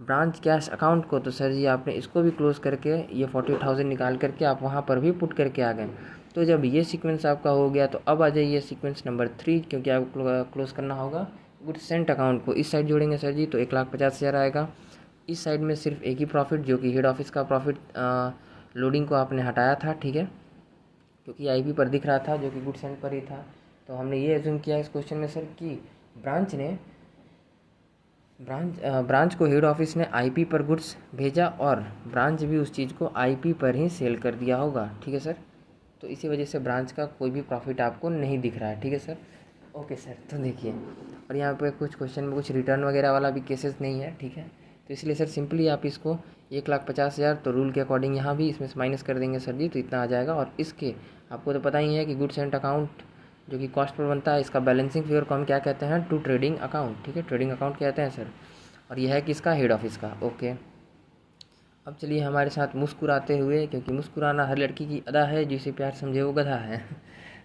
ब्रांच कैश अकाउंट को, तो सर जी आपने इसको भी क्लोज करके ये 40,000 निकाल करके आप वहाँ पर भी पुट करके आ गए। तो जब ये सीक्वेंस आपका हो गया तो अब आ जाइए सीक्वेंस नंबर 3, क्योंकि आपको क्लोज करना होगा गुड्स सेंट अकाउंट को। इस साइड जोड़ेंगे सर जी तो 1,50,000 आएगा। इस साइड में सिर्फ एक ही प्रॉफिट जो कि हेड ऑफिस का प्रॉफिट लोडिंग को आपने हटाया था, ठीक है, क्योंकि IP पर दिख रहा था जो कि गुड्स सेंट पर ही था। तो हमने ये एज्यूम किया इस क्वेश्चन में सर कि ब्रांच को हेड ऑफिस ने IP पर गुड्स भेजा और ब्रांच भी उस चीज़ को IP पर ही सेल कर दिया होगा, ठीक है सर। तो इसी वजह से ब्रांच का कोई भी प्रॉफिट आपको नहीं दिख रहा है, ठीक है सर। ओके सर, तो देखिए और यहाँ पे कुछ क्वेश्चन में कुछ रिटर्न वगैरह वाला भी केसेस नहीं है, ठीक है। तो इसलिए सर सिंपली आप इसको 1,50,000 तो रूल के अकॉर्डिंग यहाँ भी इसमें से माइनस कर देंगे सर जी, तो इतना आ जाएगा। और इसके आपको तो पता ही है कि गुड्स एंड अकाउंट जो कि कॉस्ट पर बनता है, इसका बैलेंसिंग फिगर को हम क्या कहते हैं, टू ट्रेडिंग अकाउंट, ठीक है, ट्रेडिंग अकाउंट कहते हैं सर। और यह है किसका, हेड ऑफिस का। ओके, अब चलिए हमारे साथ मुस्कुराते हुए, क्योंकि मुस्कुराना हर लड़की की अदा है, जिसे प्यार समझे वो गधा है।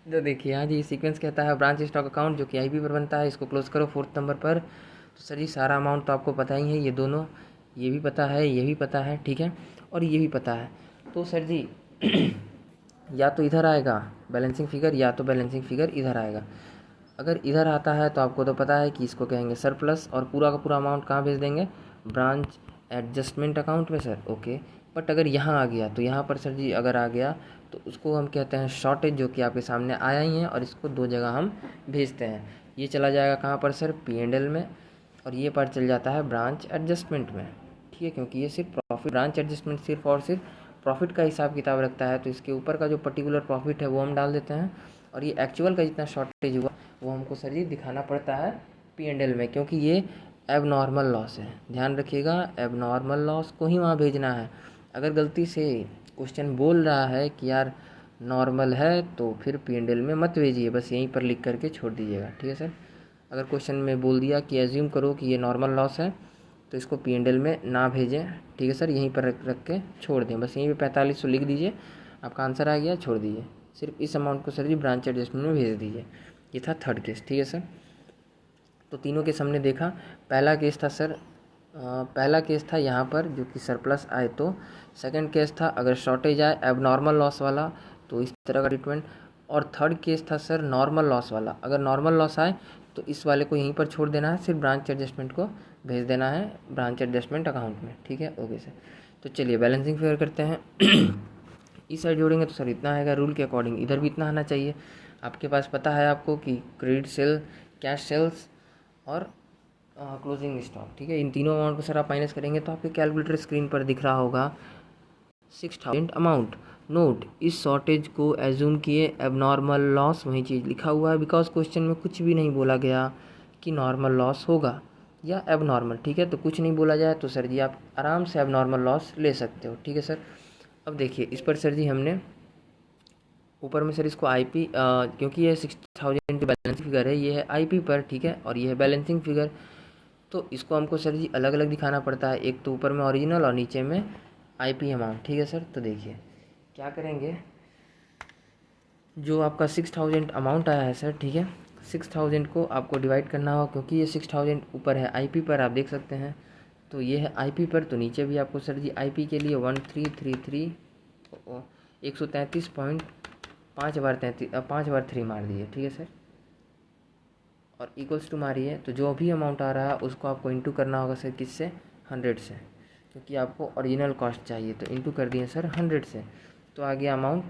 तो देखिए हाँ जी, सीक्वेंस कहता है ब्रांच स्टॉक अकाउंट जो कि आईपी पर बनता है, इसको क्लोज करो 4th नंबर पर। तो सर जी सारा अमाउंट तो आपको पता ही है, ये दोनों, ये भी पता है, ये भी पता है, ठीक है, और ये भी पता है। तो सर जी या तो इधर आएगा बैलेंसिंग फिगर, या तो बैलेंसिंग फिगर इधर आएगा। अगर इधर आता है तो आपको तो पता है कि इसको कहेंगे सरप्लस, और पूरा का पूरा अमाउंट कहाँ भेज देंगे, ब्रांच एडजस्टमेंट अकाउंट में सर। ओके, बट अगर यहाँ आ गया तो यहाँ पर सर जी अगर आ गया तो उसको हम कहते हैं शॉर्टेज, जो कि आपके सामने आया ही है, और इसको दो जगह हम भेजते हैं। ये चला जाएगा कहाँ पर सर, P&L में, और ये पार्ट चल जाता है ब्रांच एडजस्टमेंट में, ठीक है, क्योंकि ये सिर्फ प्रॉफिट, ब्रांच एडजस्टमेंट सिर्फ और सिर्फ प्रॉफिट का हिसाब किताब रखता है। तो इसके ऊपर का जो पर्टिकुलर प्रॉफिट है वो हम डाल देते हैं, और ये एक्चुअल का जितना शॉर्टेज हुआ वो हमको सर जी दिखाना पड़ता है P&L में, क्योंकि ये एबनॉर्मल लॉस है। ध्यान रखिएगा, एबनॉर्मल लॉस को ही वहाँ भेजना है। अगर गलती से क्वेश्चन बोल रहा है कि यार नॉर्मल है तो फिर P&L में मत भेजिए, बस यहीं पर लिख करके छोड़ दीजिएगा, ठीक है सर। अगर क्वेश्चन में बोल दिया कि एज्यूम करो कि ये नॉर्मल लॉस है तो इसको P&L में ना भेजें, ठीक है सर, यहीं पर रख के छोड़ दें, बस यहीं पे 4500 लिख दीजिए, आपका आंसर आ गया, छोड़ दीजिए। सिर्फ इस अमाउंट को सर जी ब्रांच एडजस्टमेंट में भेज दीजिए। ये था थर्ड केस, ठीक है सर। तो तीनों केस हमने देखा। पहला केस था सर, पहला केस था यहाँ पर जो कि सरप्लस आए तो। सेकंड केस था अगर शॉर्टेज आए एबनॉर्मल लॉस वाला, तो इस तरह का ट्रीटमेंट। और थर्ड केस था सर नॉर्मल लॉस वाला, अगर नॉर्मल लॉस आए तो इस वाले को यहीं पर छोड़ देना है, सिर्फ ब्रांच एडजस्टमेंट को भेज देना है ब्रांच एडजस्टमेंट अकाउंट में, ठीक है। ओके सर, तो चलिए बैलेंसिंग फिगर करते हैं। इस साइड जोड़ेंगे तो सर इतना आएगा, रूल के अकॉर्डिंग इधर भी इतना आना चाहिए। आपके पास पता है आपको कि क्रेडिट सेल, कैश सेल्स और क्लोजिंग स्टॉक, ठीक है, इन तीनों अमाउंट को सर आप माइनस करेंगे तो आपके कैलकुलेटर स्क्रीन पर दिख रहा होगा 6000 अमाउंट। नोट, इस शॉर्टेज को एज्यूम किए एबनॉर्मल लॉस, वही चीज़ लिखा हुआ है, बिकॉज क्वेश्चन में कुछ भी नहीं बोला गया कि नॉर्मल लॉस होगा या एबनॉर्मल, ठीक है, तो कुछ नहीं बोला जाए तो सर जी आप आराम से एबनॉर्मल लॉस ले सकते हो, ठीक है सर। अब देखिए इस पर सर जी हमने ऊपर में सर इसको आईपी, क्योंकि ये 6000 बैलेंसिंग फिगर है, ये है आईपी पर, ठीक है, और ये है बैलेंसिंग फिगर, तो इसको हमको सर जी अलग अलग दिखाना पड़ता है, एक तो ऊपर में ओरिजिनल और नीचे में आईपी अमाउंट, ठीक है सर। तो देखिए क्या करेंगे, जो आपका 6000 अमाउंट आया है सर, ठीक है, 6000 को आपको डिवाइड करना होगा, क्योंकि ये 6000 ऊपर है आईपी पर, आप देख सकते हैं, तो ये है आईपी पर, तो नीचे भी आपको सर जी आईपी के लिए 1333 133.5 बार 5 बार 3 मार दिए, ठीक है सर, और इक्वल्स टू मारिए, तो जो भी अमाउंट आ रहा है उसको आपको इंटू करना होगा सर किससे, 100 से, क्योंकि आपको ओरिजिनल कॉस्ट चाहिए, तो इंटू कर दिए सर 100 से, तो आ गया अमाउंट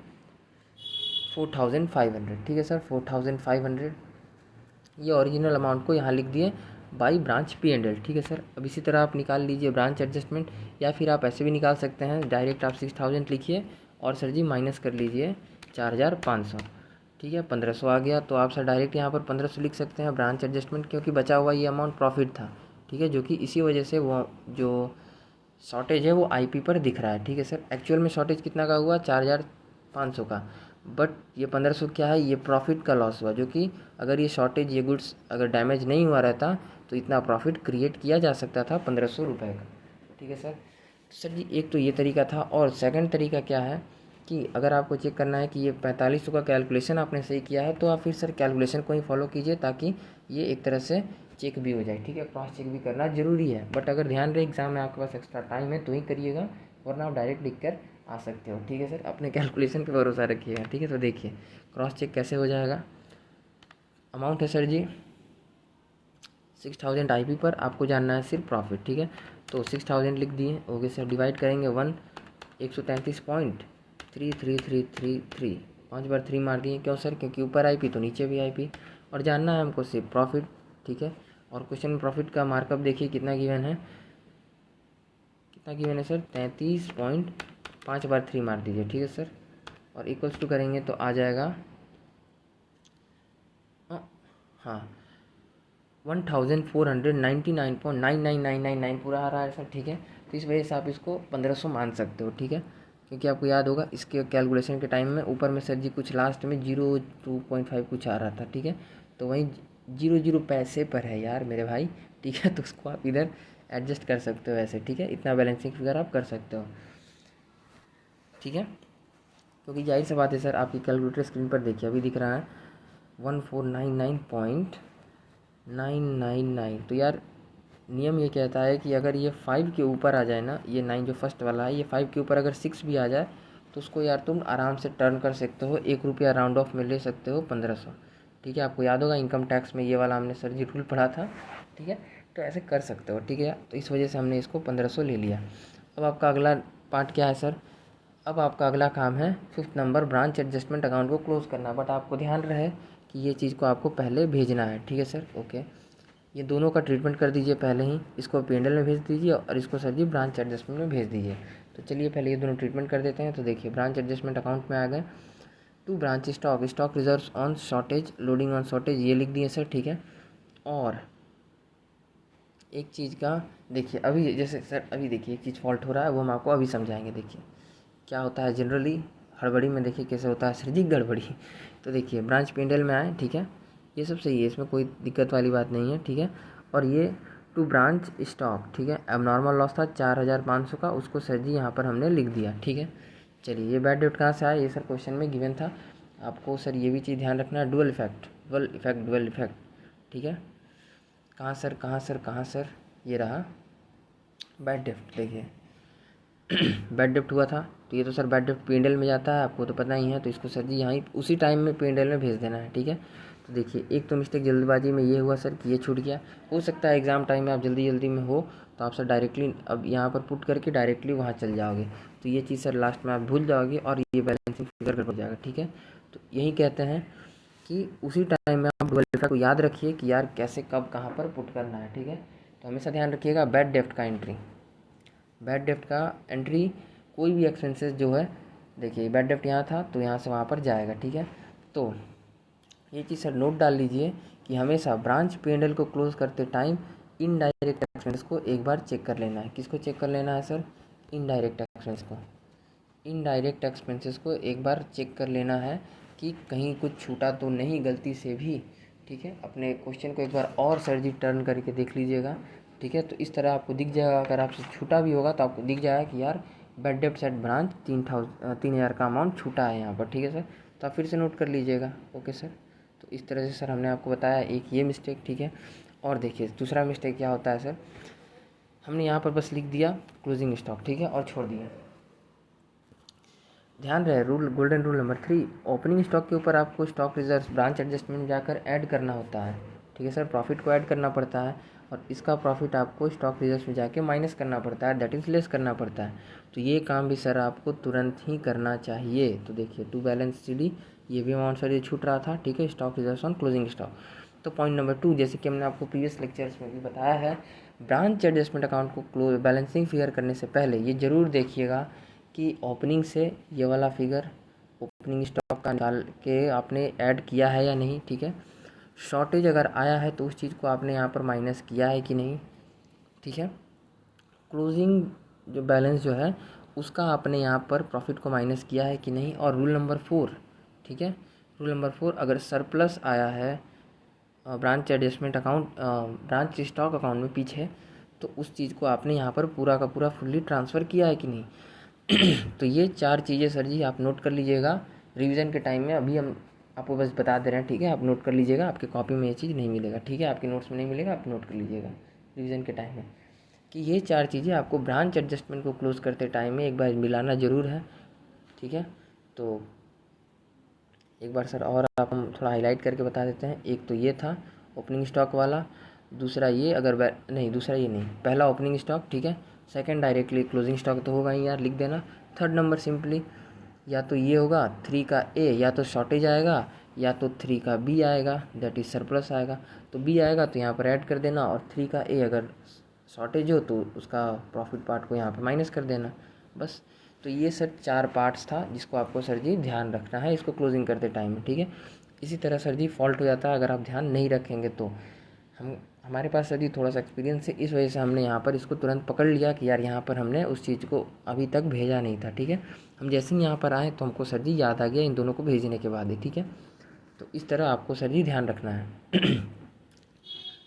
4500, ठीक है सर, 4500। ये ओरिजिनल अमाउंट को यहाँ लिख दिए बाई ब्रांच P&L, ठीक है सर। अब इसी तरह आप निकाल लीजिए ब्रांच एडजस्टमेंट, या फिर आप ऐसे भी निकाल सकते हैं, डायरेक्ट आप 6000 लिखिए और सर जी माइनस कर लीजिए 4500, ठीक है, 1500 आ गया, तो आप सर डायरेक्ट यहाँ पर 1500 लिख सकते हैं ब्रांच एडजस्टमेंट, क्योंकि बचा हुआ ये अमाउंट प्रॉफिट था, ठीक है, जो कि इसी वजह से वो जो शॉर्टेज है वो आईपी पर दिख रहा है, ठीक है सर। एक्चुअल में शॉर्टेज कितना का हुआ, 4500 का, बट ये 1500 क्या है, ये प्रॉफिट का लॉस हुआ, जो कि अगर ये शॉर्टेज, ये गुड्स अगर डैमेज नहीं हुआ रहता तो इतना प्रॉफिट क्रिएट किया जा सकता था 1500 रुपये का, ठीक है सर। सर जी एक तो ये तरीका था, और सेकंड तरीका क्या है कि अगर आपको चेक करना है कि ये 4500 का कैलकुलेशन आपने सही किया है, तो आप फिर सर कैलकुलेशन को ही फॉलो कीजिए, ताकि ये एक तरह से चेक भी हो जाए, ठीक है, क्रॉस चेक भी करना ज़रूरी है, बट अगर ध्यान रहे एग्जाम में आपके पास एक्स्ट्रा टाइम है तो ही करिएगा, वरना आप डायरेक्ट लिख कर आ सकते हो, ठीक है सर, अपने कैलकुलेशन पे भरोसा रखिएगा, ठीक है। तो देखिए क्रॉस चेक कैसे हो जाएगा, अमाउंट है सर जी 6000 आईपी पर, आपको जानना है सिर्फ प्रॉफिट, ठीक है, तो 6000 लिख दिए, ओके सर, डिवाइड करेंगे 133.3333, 5 बार 3 मार दिए, क्यों सर, क्योंकि ऊपर आईपी तो नीचे भी आईपी, और जानना है हमको सिर्फ प्रॉफिट, ठीक है। और क्वेश्चन में प्रॉफिट का मार्कअप देखिए कितना गिवन है, कितना गिवन है सर, 33.5 बार 3 मार दीजिए, ठीक है सर, और इक्वल्स टू करेंगे तो आ जाएगा, हाँ 1499.99999 पूरा आ रहा है सर, ठीक है। तो इस वजह से आप इसको 1500 मान सकते हो, ठीक है। क्योंकि आपको याद होगा इसके कैलकुलेशन के टाइम में ऊपर में सर जी कुछ लास्ट में 02.5 कुछ आ रहा था, ठीक है। तो वहीं 00 पैसे पर है यार मेरे भाई, ठीक है। तो उसको आप इधर एडजस्ट कर सकते हो ऐसे, ठीक है। इतना बैलेंसिंग फिगर आप कर सकते हो, ठीक है। क्योंकि जाहिर सी बात है सर, आपकी कैलकुलेटर स्क्रीन पर देखिए अभी दिख रहा है 1499.999। तो यार नियम ये कहता है कि अगर ये 5 के ऊपर आ जाए ना, ये 9 जो फर्स्ट वाला है, ये 5 के ऊपर अगर 6 भी आ जाए तो उसको यार तुम आराम से टर्न कर सकते हो, 1 रुपया राउंड ऑफ में ले सकते हो 1500, ठीक है। आपको याद होगा इनकम टैक्स में ये वाला हमने सर जी रूल पढ़ा था, ठीक है। तो ऐसे कर सकते हो, ठीक है। तो इस वजह से हमने इसको 1500 ले लिया। अब आपका अगला पार्ट क्या है सर? अब आपका अगला काम है 5th number branch adjustment account को क्लोज़ करना। बट आपको ध्यान रहे कि ये चीज़ को आपको पहले भेजना है, ठीक है सर, ओके। ये दोनों का ट्रीटमेंट कर दीजिए पहले ही, इसको पेंडल में भेज दीजिए और इसको सर जी ब्रांच एडजस्टमेंट में भेज दीजिए। तो चलिए पहले ये दोनों ट्रीटमेंट कर देते हैं। तो देखिए ब्रांच एडजस्टमेंट अकाउंट में आ गए, to branch stock reserves on shortage, loading on shortage, ये लिख दिए सर, ठीक है। और एक चीज़ का देखिए अभी, जैसे सर अभी देखिए एक चीज़ फॉल्ट हो रहा है, वो हम आपको अभी समझाएंगे। देखिए क्या होता है जनरली हड़बड़ी में, देखिए कैसे होता है सर जी गड़बड़ी। तो देखिए ब्रांच पेंडल में आए, ठीक है, ये सब सही है, इसमें कोई दिक्कत वाली बात नहीं है, ठीक है। और ये टू ब्रांच स्टॉक, ठीक है, अब नॉर्मल लॉस था 4500 का, उसको सर जी यहाँ पर हमने लिख दिया, ठीक है। चलिए ये बैड डेट कहाँ से आया, ये सर क्वेश्चन में गिवन था। आपको सर ये भी चीज़ ध्यान रखना है, डुअल इफेक्ट, ठीक है। कहाँ सर कहाँ सर कहाँ सर, ये रहा बैड डेप्ट। देखिए बैड डेप्ट हुआ था, तो ये तो सर बैड डेप्ट पेंडल में जाता है, आपको तो पता ही है। तो इसको सर जी यहाँ ही उसी टाइम में पेंडल में भेज देना है, ठीक है। तो देखिए एक तो मिस्टेक जल्दबाजी में ये हुआ सर कि ये छूट गया। हो सकता है एग्ज़ाम टाइम में आप जल्दी में हो तो आप सर डायरेक्टली अब यहाँ पर पुट करके डायरेक्टली वहाँ चल जाओगे, तो ये चीज़ सर लास्ट में आप भूल जाओगे और ये बैलेंसिंग फिगर गड़बड़ जाएगा, ठीक है। तो यही कहते हैं कि उसी टाइम में आप डुअल इफेक्ट को याद रखिए कि यार कैसे कब कहाँ पर पुट करना है, ठीक है। तो हमेशा ध्यान रखिएगा बैड डेप्ट का एंट्री, बैड डेप्ट का एंट्री कोई भी एक्सपेंसेस जो है, देखिए बैड डेप्ट यहाँ था तो यहाँ से वहाँ पर जाएगा, ठीक है। तो ये चीज़ सर नोट डाल लीजिए कि हमेशा ब्रांच पेंडल को क्लोज करते टाइम इनडायरेक्ट एक्सपेंस को एक बार चेक कर लेना है। किसको चेक कर लेना है सर? इनडायरेक्ट एक्सपेंस को, इनडायरेक्ट एक्सपेंसेस को एक बार चेक कर लेना है कि कहीं कुछ छूटा तो नहीं गलती से भी, ठीक है। अपने क्वेश्चन को एक बार और सर जी टर्न करके देख लीजिएगा, ठीक है। तो इस तरह आपको दिख जाएगा, अगर आपसे छूटा भी होगा तो आपको दिख जाएगा कि यार बैड डेप्ट एट ब्रांच 3000 का अमाउंट छूटा है यहाँ पर, ठीक है सर। तो आप फिर से नोट कर लीजिएगा, ओके सर। तो इस तरह से सर हमने आपको बताया एक ये मिस्टेक, ठीक है। और देखिए दूसरा मिस्टेक क्या होता है सर, हमने यहाँ पर बस लिख दिया क्लोजिंग स्टॉक, ठीक है, और छोड़ दिया। ध्यान रहे rule, golden rule number 3, opening stock के ऊपर आपको स्टॉक रिजर्व ब्रांच एडजस्टमेंट जाकर ऐड करना होता है, ठीक है सर। प्रॉफिट को ऐड करना पड़ता है और इसका प्रॉफिट आपको स्टॉक रिजर्व में जाके माइनस करना पड़ता है, दैट इज़ लेस करना पड़ता है। तो ये काम भी सर आपको तुरंत ही करना चाहिए। तो देखिए टू बैलेंस CD, ये भी अमाउंट सर ये छूट रहा था, ठीक है, stock reserve on closing stock. तो पॉइंट नंबर 2, जैसे कि हमने आपको प्रीवियस लेक्चर्स में भी बताया है, ब्रांच एडजस्टमेंट अकाउंट को बैलेंसिंग फिगर करने से पहले ये ज़रूर देखिएगा कि ओपनिंग से ये वाला फिगर ओपनिंग स्टॉक का निकाल के आपने ऐड किया है या नहीं, ठीक है। शॉर्टेज अगर आया है तो उस चीज़ को आपने यहाँ पर माइनस किया है कि नहीं, ठीक है। क्लोजिंग जो बैलेंस जो है उसका आपने यहाँ पर प्रॉफिट को माइनस किया है कि नहीं। और रूल नंबर 4, ठीक है, रूल नंबर 4, अगर सरप्लस आया है branch adjustment account branch stock account में पीछे, तो उस चीज़ को आपने यहाँ पर पूरा का पूरा फुल्ली ट्रांसफ़र किया है कि नहीं। तो ये 4 चीज़ें सर जी आप नोट कर लीजिएगा रिवीजन के टाइम में। अभी हम आपको बस बता दे रहे हैं, ठीक है, आप नोट कर लीजिएगा, आपके कॉपी में ये चीज़ नहीं मिलेगा, ठीक है, आपके नोट्स में नहीं मिलेगा, आप नोट कर लीजिएगा रिवीजन के टाइम में कि ये 4 चीज़ें आपको ब्रांच एडजस्टमेंट को क्लोज़ करते टाइम में एक बार मिलाना ज़रूर है, ठीक है। तो एक बार सर और आप हम थोड़ा हाईलाइट करके बता देते हैं। एक तो ये था ओपनिंग स्टॉक वाला, दूसरा ये अगर नहीं, दूसरा ये नहीं, पहला ओपनिंग स्टॉक, ठीक है। सेकंड डायरेक्टली क्लोजिंग स्टॉक तो होगा ही यार, लिख देना। थर्ड नंबर सिंपली या तो ये होगा 3 का A, या तो शॉर्टेज आएगा या तो 3 का B आएगा, दैट इज़ सरप्लस आएगा। तो B आएगा तो यहाँ पर ऐड कर देना, और 3 का A अगर शॉर्टेज हो तो उसका प्रॉफिट पार्ट को यहाँ पर माइनस कर देना, बस। तो ये सर 4 पार्ट्स था जिसको आपको सर जी ध्यान रखना है इसको क्लोजिंग करते टाइम में, ठीक है। इसी तरह सर जी फॉल्ट हो जाता है अगर आप ध्यान नहीं रखेंगे तो। हम हमारे पास सर जी थोड़ा सा एक्सपीरियंस है, इस वजह से हमने यहाँ पर इसको तुरंत पकड़ लिया कि यार यहाँ पर हमने उस चीज़ को अभी तक भेजा नहीं था, ठीक है। हम जैसे ही यहाँ पर आए तो हमको सर जी याद आ गया इन दोनों को भेजने के बाद ही, ठीक है। तो इस तरह आपको सर जी ध्यान रखना है।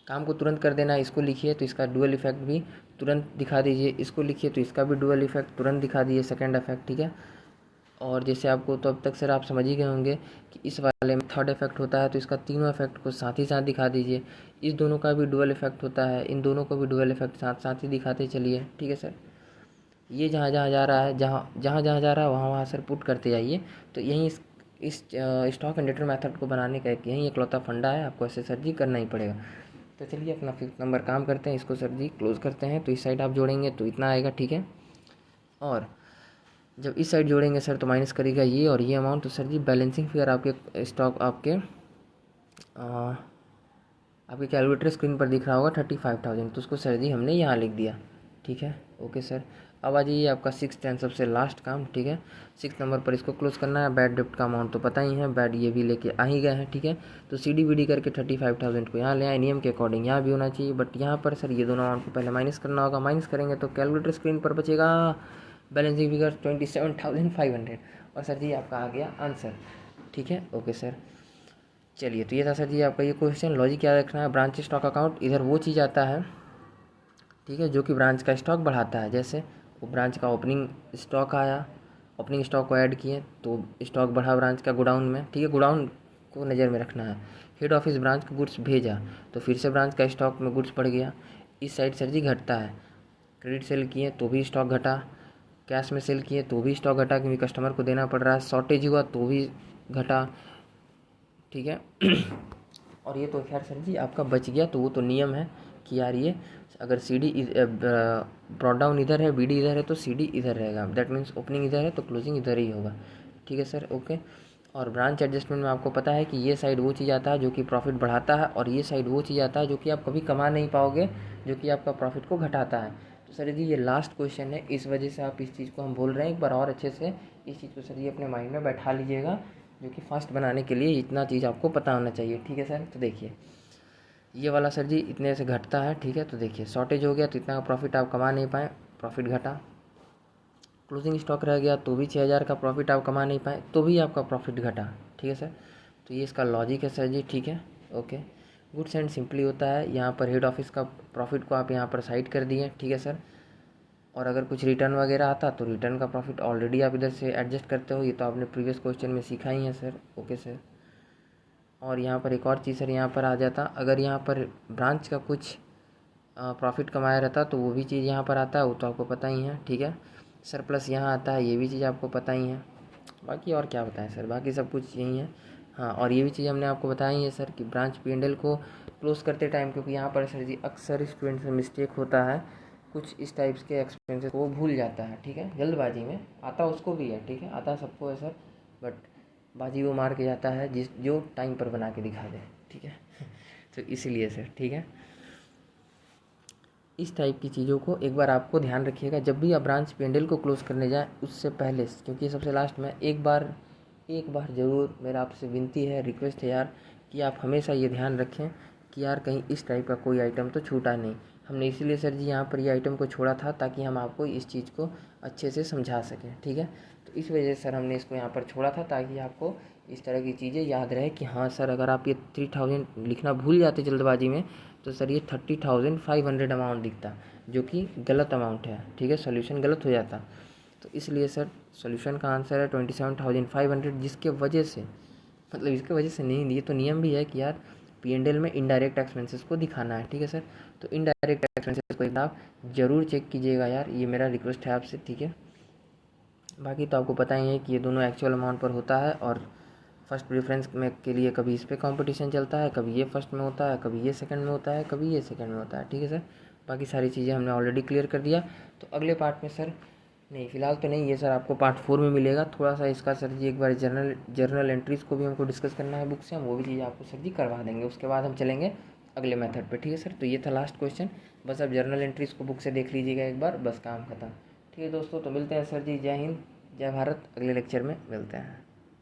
काम को तुरंत कर देना है। इसको लिखिए तो इसका डुअल इफेक्ट भी तुरंत दिखा दीजिए, इसको लिखिए तो इसका भी डुअल इफेक्ट तुरंत दिखा दीजिए, सेकंड इफेक्ट, ठीक है। और जैसे आपको तो अब तक सर आप समझ ही गए होंगे कि इस वाले में थर्ड इफेक्ट होता है, तो इसका तीनों इफेक्ट को साथ ही साथ दिखा दीजिए। इस दोनों का भी डुअल इफेक्ट होता है, इन दोनों को भी डुअल इफेक्ट साथ साथ ही दिखाते चलिए, ठीक है सर। ये जहाँ जहाँ जा रहा है, जहाँ जहाँ जा रहा है वहाँ वहाँ सर पुट करते जाइए। तो यही इस स्टॉक एंड रिटर्न मेथड को बनाने का एक यही एकलौता फंडा है, आपको ऐसे सर जी करना ही पड़ेगा। तो चलिए अपना 5th नंबर काम करते हैं, इसको सर जी क्लोज करते हैं। तो इस साइड आप जोड़ेंगे तो इतना आएगा, ठीक है। और जब इस साइड जोड़ेंगे सर तो माइनस करेगा ये और ये अमाउंट। तो सर जी बैलेंसिंग फिगर आपके स्टॉक आपके कैलकुलेटर स्क्रीन पर दिख रहा होगा 35,000, तो उसको सर जी हमने यहाँ लिख दिया, ठीक है। ओके सर, अब आ जाइए आपका 6th एंड सबसे लास्ट काम, ठीक है। 6th नंबर पर इसको क्लोज करना है। बैड डेप्ट का अमाउंट तो पता ही है, बैड ये भी लेके आ ही गए हैं, ठीक है। तो CD करके 35,000 को यहाँ ले आए, नियम के अकॉर्डिंग यहाँ भी होना चाहिए, बट यहाँ पर सर ये दोनों अमाउंट को पहले माइनस करना होगा। माइनस करेंगे तो कैलकुलेटर स्क्रीन पर बचेगा बैलेंसिंग फिगर 27,500, और सर जी आपका आ गया आंसर, ठीक है। ओके सर, चलिए तो ये था सर जी आपका ये क्वेश्चन। लॉजिक क्या रखना है, ब्रांच स्टॉक अकाउंट इधर वो चीज़ आता है, ठीक है, जो कि ब्रांच का स्टॉक बढ़ाता है। जैसे वो ब्रांच का ओपनिंग स्टॉक आया, ओपनिंग स्टॉक को ऐड किए तो स्टॉक बढ़ा ब्रांच का गोडाउन में, ठीक है। गोडाउन को नज़र में रखना है। हेड ऑफिस ब्रांच को गुड्स भेजा तो फिर से ब्रांच का स्टॉक में गुड्स बढ़ गया। इस साइड सर जी घटता है, क्रेडिट सेल किए तो भी स्टॉक घटा, कैश में सेल किए तो भी स्टॉक घटा क्योंकि कस्टमर को देना पड़ रहा है, शॉर्टेज हुआ तो भी घटा, ठीक है। और ये तो खैर सर जी आपका बच गया, तो वो तो नियम है कि यार ये अगर CD ब्रॉड डाउन इधर है, BD इधर है तो CD इधर रहेगा, दैट मीन्स ओपनिंग इधर है तो क्लोजिंग इधर ही होगा, ठीक है सर। ओके, और ब्रांच एडजस्टमेंट में आपको पता है कि ये साइड वो चीज़ आता है जो कि प्रॉफिट बढ़ाता है, और ये साइड वो चीज़ आता है जो कि आप कभी कमा नहीं पाओगे, जो कि आपका प्रॉफिट को घटाता है। तो सर जी ये लास्ट क्वेश्चन है, इस वजह से आप इस चीज़ को हम बोल रहे हैं, एक बार और अच्छे से इस चीज़ को सर जी अपने माइंड में बैठा लीजिएगा, जो कि फास्ट बनाने के लिए इतना चीज़ आपको पता होना चाहिए, ठीक है सर। तो देखिए ये वाला सर जी इतने से घटता है, ठीक है। तो देखिए शॉर्टेज हो गया तो इतना का प्रॉफिट आप कमा नहीं पाए, प्रॉफिट घटा। क्लोजिंग स्टॉक रह गया तो भी 6,000 का प्रॉफिट आप कमा नहीं पाए, तो भी आपका प्रॉफिट घटा, ठीक है सर। तो ये इसका लॉजिक है सर जी, ठीक है। ओके, गुड्स एंड सिंपली होता है, यहाँ पर हेड ऑफिस का प्रॉफिट को आप यहाँ पर साइड कर दिए, ठीक है सर। और अगर कुछ रिटर्न वगैरह आता तो रिटर्न का प्रॉफिट ऑलरेडी आप इधर से एडजस्ट करते हो, ये तो आपने प्रीवियस क्वेश्चन में सीखा ही है सर। ओके सर, और यहाँ पर एक और चीज़ सर यहाँ पर आ जाता, अगर यहाँ पर ब्रांच का कुछ प्रॉफिट कमाया रहता तो वो भी चीज़ यहाँ पर आता है, वो तो आपको पता ही है, ठीक है सर। प्लस यहाँ आता है, ये भी चीज़ आपको पता ही है। बाकी और क्या बताएं सर, बाकी सब कुछ यही है। हाँ, और ये भी चीज़ हमने आपको बताई है सर कि ब्रांच P&L को क्लोज करते टाइम, क्योंकि यहाँ पर सर जी अक्सर स्टूडेंट से मिस्टेक होता है, कुछ इस टाइप्स के एक्सपेंसेस को वो भूल जाता है, ठीक है, जल्दबाजी में। आता उसको भी है, ठीक है, आता सबको है सर, बट बाजी वो मार के जाता है जो टाइम पर बना के दिखा दे, ठीक है। तो इसीलिए सर, ठीक है, इस टाइप की चीज़ों को एक बार आपको ध्यान रखिएगा जब भी आप ब्रांच P&L को क्लोज करने जाएं उससे पहले, क्योंकि सबसे लास्ट में एक बार ज़रूर मेरा आपसे विनती है, रिक्वेस्ट है यार, कि आप हमेशा ये ध्यान रखें कि यार कहीं इस टाइप का कोई आइटम तो छूटा नहीं। हमने इसीलिए सर जी यहाँ पर ये आइटम को छोड़ा था ताकि हम आपको इस चीज़ को अच्छे से समझा सकें, ठीक है। तो इस वजह से सर हमने इसको यहाँ पर छोड़ा था ताकि आपको इस तरह की चीज़ें याद रहे कि हाँ सर, अगर आप ये 3,000 लिखना भूल जाते जल्दबाजी में तो सर ये 30,500 अमाउंट दिखता, जो कि गलत अमाउंट है, ठीक है, सोल्यूशन गलत हो जाता। तो इसलिए सर सोल्यूशन का आंसर है 27,500, जिसके वजह से, मतलब इसके वजह से नहीं, ये तो नियम भी है कि यार P&L में इनडायरेक्ट एक्सपेंसेस को दिखाना है, ठीक है सर। तो इनडायरेक्ट एक्सपेंसेस को एक आप ज़रूर चेक कीजिएगा यार, ये मेरा रिक्वेस्ट है आपसे, ठीक है। बाकी तो आपको पता ही है कि ये दोनों एक्चुअल अमाउंट पर होता है, और फर्स्ट प्रेफरेंस में के लिए कभी इस पे कंपटीशन चलता है, कभी ये फर्स्ट में होता है, कभी ये सेकंड में होता है, कभी ये सेकंड में होता है, ठीक है सर। बाकी सारी चीज़ें हमने ऑलरेडी क्लियर कर दिया। तो अगले पार्ट में सर, नहीं फ़िलहाल तो नहीं, ये सर आपको पार्ट 4 में मिलेगा। थोड़ा सा इसका सर जी एक बार जर्नल एंट्रीज़ को भी हमको डिस्कस करना है बुक से, हम वो भी चीज़ आपको सर जी करवा देंगे। उसके बाद हम चलेंगे अगले मेथड पे, ठीक है सर। तो ये था लास्ट क्वेश्चन, बस अब जर्नल एंट्रीज़ को बुक से देख लीजिएगा एक बार, बस काम खत्म, ठीक है दोस्तों। तो मिलते हैं सर जी, जय हिंद जय भारत, अगले लेक्चर में मिलते हैं।